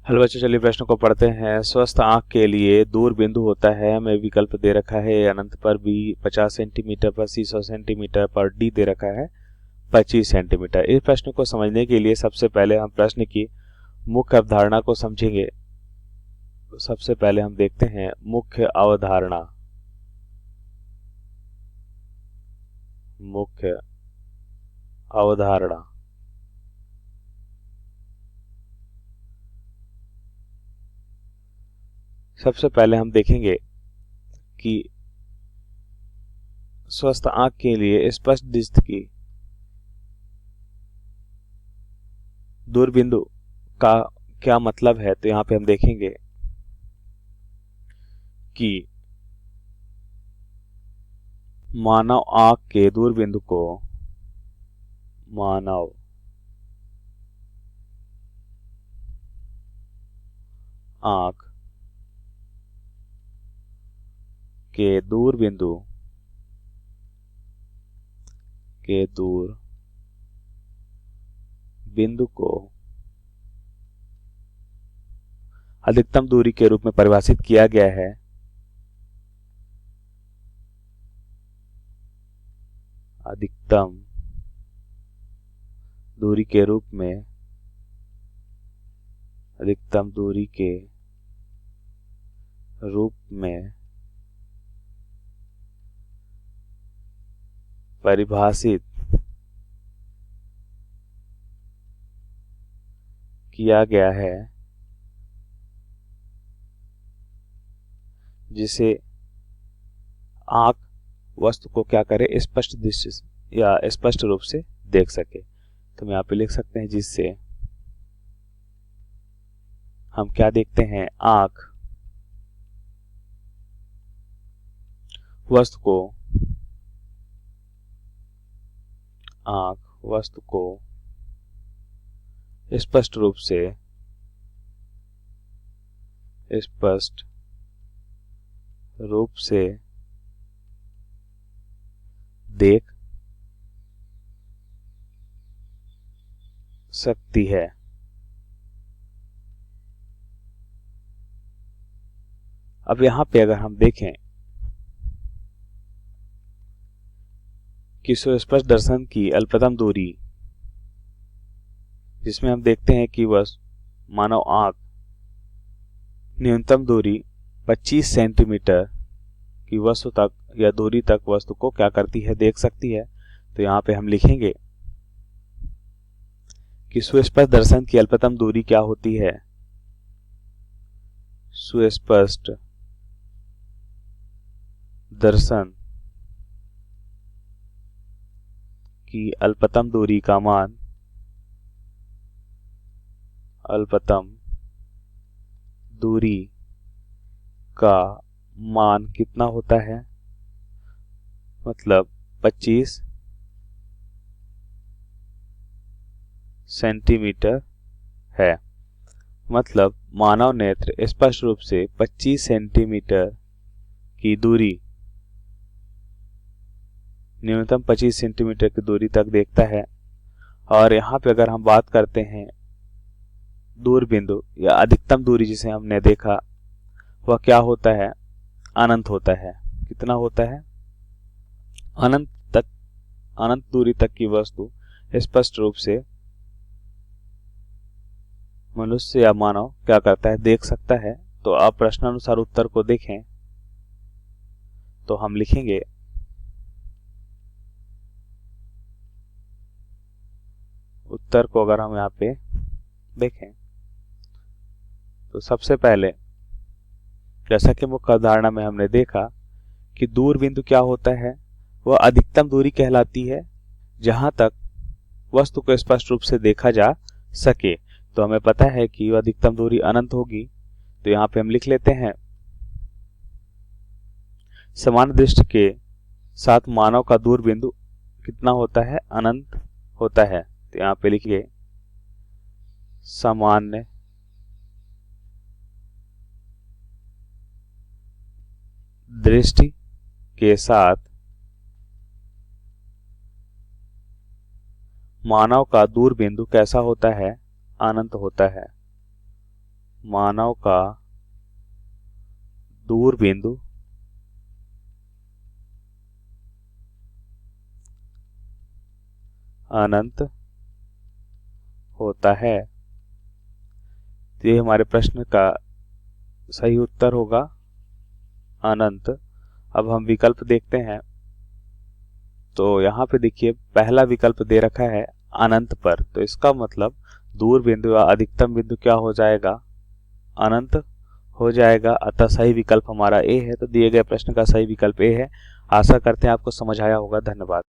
Hello बच्चों, चलिए प्रश्न को पढ़ते हैं। स्वस्थ आंख के लिए दूर बिंदु होता है। हमें विकल्प दे रखा है अनंत पर बी 50 सेंटीमीटर पर, सी 100 सेंटीमीटर पर, डी दे रखा है 25 सेंटीमीटर। इस प्रश्न को समझने के लिए सबसे पहले हम प्रश्न की मुख्य अवधारणा को समझेंगे। सबसे पहले हम देखते हैं मुख्य अवधारणा। मुख्य अवधारणा सबसे पहले हम देखेंगे कि स्वस्थ आंख के लिए स्पष्ट दृष्टि की दूरबिंदु का क्या मतलब है। तो यहाँ पे हम देखेंगे कि मानव आंख के दूरबिंदु को मानव आंख के दूरबिंदु को अधिकतम दूरी के रूप में परिभाषित किया गया है। अधिकतम दूरी के रूप में परिभाषित किया गया है, जिसे आंख वस्तु को क्या करे, स्पष्ट दृष्टि या स्पष्ट रूप से देख सके। तो हम यहाँ पे लिख सकते हैं जिससे हम क्या देखते हैं, आंख वस्तु को स्पष्ट रूप से देख सकती है। अब यहां पे अगर हम देखें कि सुस्पष्ट दर्शन की अल्पतम दूरी, जिसमें हम देखते हैं कि वह मानव आंख न्यूनतम दूरी 25 सेंटीमीटर की वस्तु तक या दूरी तक वस्तु को क्या करती है, देख सकती है। तो यहाँ पे हम लिखेंगे कि सुस्पष्ट दर्शन की अल्पतम दूरी क्या होती है। सुस्पष्ट दर्शन की अल्पतम दूरी का मान, कितना होता है, मतलब 25 सेंटीमीटर है। मतलब मानव नेत्र स्पष्ट रूप से 25 सेंटीमीटर की दूरी, न्यूनतम 25 सेंटीमीटर की दूरी तक देखता है। और यहाँ पे अगर हम बात करते हैं दूरबिंदु या अधिकतम दूरी जिसे हमने देखा, वह क्या होता है, अनंत होता है। कितना होता है, अनंत दूरी तक की वस्तु स्पष्ट रूप से मनुष्य या मानव क्या करता है, देख सकता है। तो आप प्रश्नानुसार उत्तर को देखें तो हम लिखेंगे उत्तर को। अगर हम यहाँ पे देखें तो सबसे पहले जैसा कि मुख्य अवधारणा में हमने देखा कि दूरबिंदु क्या होता है, वह अधिकतम दूरी कहलाती है जहां तक वस्तु को स्पष्ट रूप से देखा जा सके। तो हमें पता है कि वह अधिकतम दूरी अनंत होगी। तो यहाँ पे हम लिख लेते हैं समान दृष्टि के साथ मानव का दूरबिंदु कितना होता है, अनंत होता है। तो यहाँ पे लिखिए सामान्य दृष्टि के साथ मानव का दूरबिंदु कैसा होता है, अनंत होता है। मानव का दूर बिंदु अनंत होता है। तो ये हमारे प्रश्न का सही उत्तर होगा अनंत। अब हम विकल्प देखते हैं। तो यहाँ पे देखिए पहला विकल्प दे रखा है अनंत पर, तो इसका मतलब दूर बिंदु या अधिकतम बिंदु क्या हो जाएगा, अनंत हो जाएगा। अतः सही विकल्प हमारा ए है। तो दिए गए प्रश्न का सही विकल्प ए है। आशा करते हैं आपको समझ आया होगा। धन्यवाद।